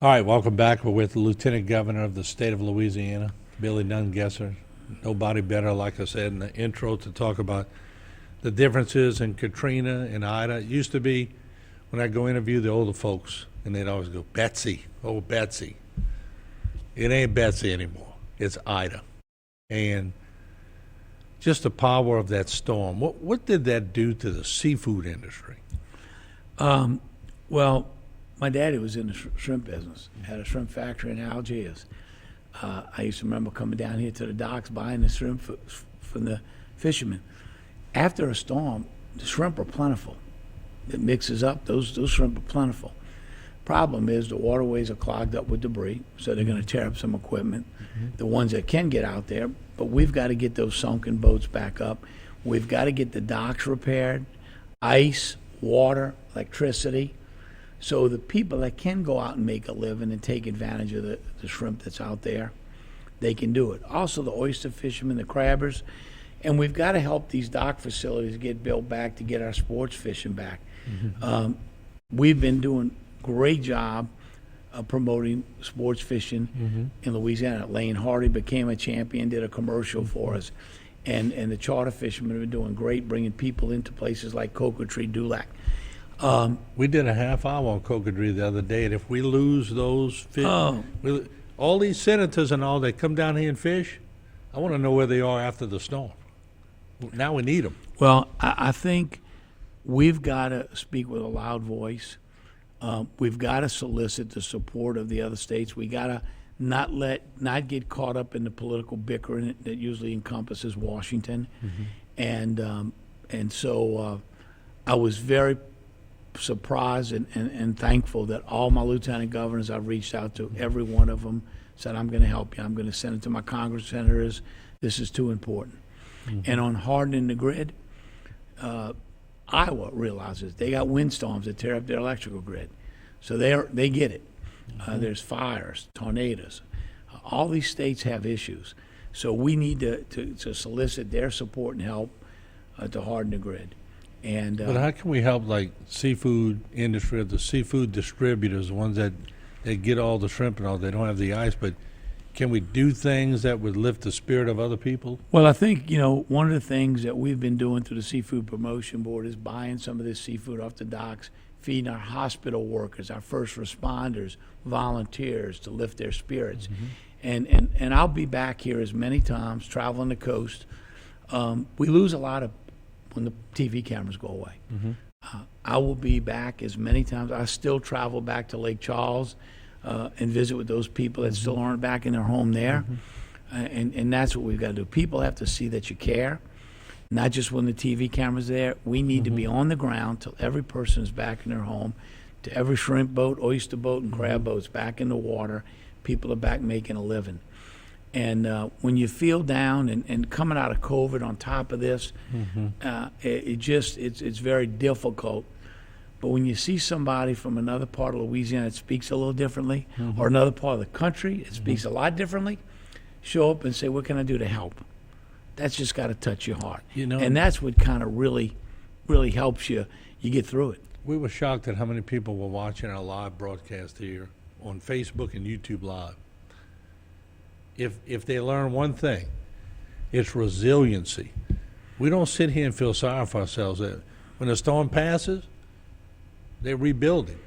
All right, welcome back. We're with the Lieutenant Governor of the state of Louisiana, Billy Nungesser. Nobody better, like I said in the intro, to talk about the differences in Katrina and Ida. It used to be when I go interview the older folks, and they'd always go, Betsy, oh, Betsy. It ain't Betsy anymore. It's Ida. And just the power of that storm. What did that do to the seafood industry? Well, my daddy was in the shrimp business, had a shrimp factory in Algiers. I used to remember coming down here to the docks, buying the shrimp from the fishermen. After a storm, the shrimp are plentiful. It mixes up, those shrimp are plentiful. Problem is the waterways are clogged up with debris, so they're going to tear up some equipment, the ones that can get out there, but we've got to get those sunken boats back up. We've got to get the docks repaired, ice, water, electricity. So the people that can go out and make a living and take advantage of the shrimp that's out there, they can do it. Also the oyster fishermen, the crabbers, and we've got to help these dock facilities get built back to get our sports fishing back. We've been doing a great job of promoting sports fishing in Louisiana. Lane Hardy became a champion, did a commercial for us, and the charter fishermen have been doing great, bringing people into places like Cocoa-Tree, Dulac. We did a half hour on Cocoa-Tree the other day, and if we lose those fish, all these senators and all that come down here and fish, I want to know where they are after the storm. Now we need them. Well, I think we've got to speak with a loud voice. We've got to solicit the support of the other states. We got to not get caught up in the political bickering that usually encompasses Washington. And so I was very surprised and thankful that all my lieutenant governors I've reached out to, every one of them said, I'm going to help you. I'm going to send it to my Congress senators. This is too important. And on hardening the grid, Iowa realizes they got windstorms that tear up their electrical grid. So they get it. There's fires, tornadoes. All these states have issues. So we need to solicit their support and help to harden the grid. But how can we help, like, seafood industry, the seafood distributors, the ones that get all the shrimp and all, they don't have the ice, but can we do things that would lift the spirit of other people? Well, I think, one of the things that we've been doing through the Seafood Promotion Board is buying some of this seafood off the docks, feeding our hospital workers, our first responders, volunteers to lift their spirits. And I'll be back here as many times, traveling the coast. We lose a lot of when the TV cameras go away. I will be back as many times. I still travel back to Lake Charles and visit with those people that still aren't back in their home there. And that's what we've got to do. People have to see that you care, not just when the TV camera's there. We need to be on the ground till every person is back in their home, to every shrimp boat, oyster boat, and crab boat's back in the water. People are back making a living. And when you feel down and coming out of COVID on top of this, it's very difficult. But when you see somebody from another part of Louisiana that speaks a little differently, or another part of the country that speaks a lot differently, show up and say, what can I do to help? That's just got to touch your heart. And that's what kind of really, really helps you get through it. We were shocked at how many people were watching our live broadcast here on Facebook and YouTube Live. If they learn one thing, it's resiliency. We don't sit here and feel sorry for ourselves. When the storm passes, they're rebuilding,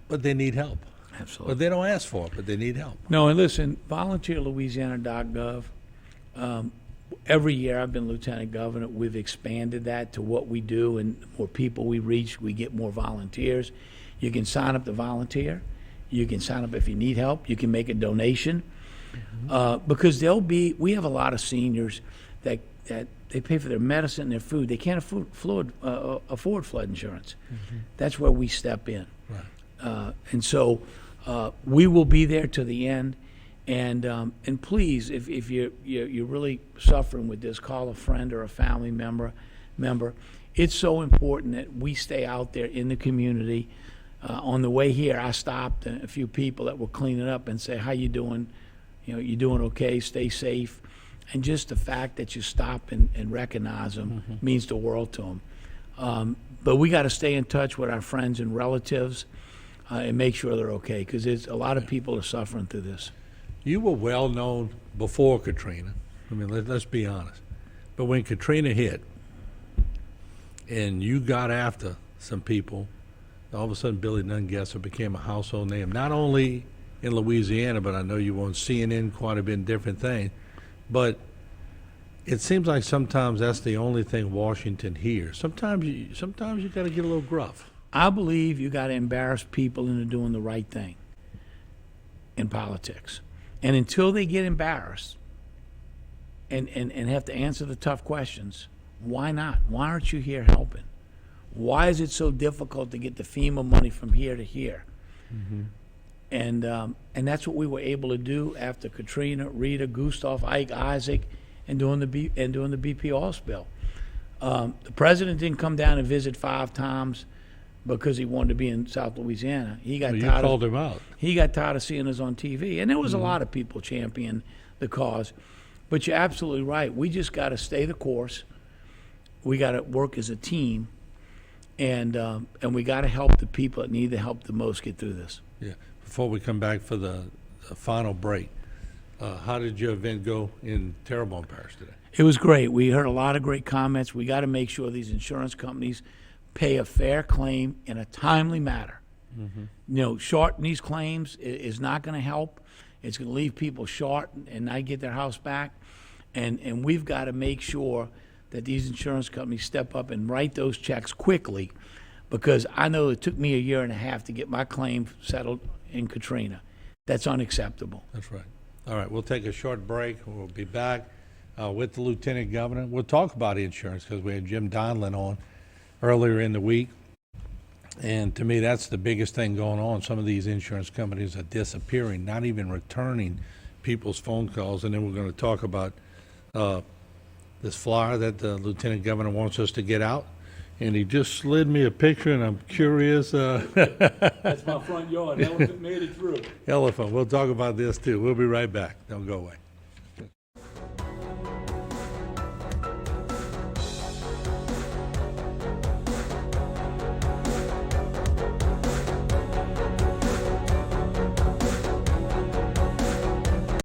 but they need help. Absolutely. But they don't ask for it, but they need help. No, and listen, volunteerlouisiana.gov. Every year I've been lieutenant governor, we've expanded that to what we do, and the more people we reach, we get more volunteers. You can sign up to volunteer. You can sign up if you need help. You can make a donation. Because we have a lot of seniors that they pay for their medicine and their food. They can't afford flood insurance. That's where we step in. Right. And so we will be there to the end. And please, if you're really suffering with this, call a friend or a family member. It's so important that we stay out there in the community. On the way here, I stopped a few people that were cleaning up and say, how you doing? You doing okay? Stay safe. And just the fact that you stop and recognize them means the world to them. But we got to stay in touch with our friends and relatives. and make sure they're okay, because a lot of people are suffering through this. You were well known before Katrina. I mean, let's be honest. But when Katrina hit, and you got after some people, all of a sudden Billy Nungesser became a household name, not only in Louisiana, but I know you were on CNN quite a bit, different things. But it seems like sometimes that's the only thing Washington hears. Sometimes you got to get a little gruff. I believe you got to embarrass people into doing the right thing in politics. And until they get embarrassed and have to answer the tough questions, why not? Why aren't you here helping? Why is it so difficult to get the FEMA money from here to here? And that's what we were able to do after Katrina, Rita, Gustav, Ike, Isaac, and doing the BP oil spill. The president didn't come down and visit 5 times because he wanted to be in South Louisiana. He got You tired. called him out. He got tired of seeing us on TV, and there was a lot of people championing the cause. But you're absolutely right. We just got to stay the course. We got to work as a team, and we got to help the people that need the help the most get through this. Yeah. Before we come back for the final break, how did your event go in Terrebonne Parish today? It was great. We heard a lot of great comments. We got to make sure these insurance companies pay a fair claim in a timely manner. Shorting these claims is not going to help. It's going to leave people short and not get their house back. And we've got to make sure that these insurance companies step up and write those checks quickly, because I know it took me a year and a half to get my claim settled in Katrina. That's unacceptable. That's right. All right, we'll take a short break. We'll be back with the Lieutenant Governor. We'll talk about insurance because we had Jim Donlin on earlier in the week. And to me, that's the biggest thing going on. Some of these insurance companies are disappearing, not even returning people's phone calls. And then we're going to talk about this flyer that the Lieutenant Governor wants us to get out. And he just slid me a picture, and I'm curious. That's my front yard. Elephant made it through. Elephant. We'll talk about this, too. We'll be right back. Don't go away.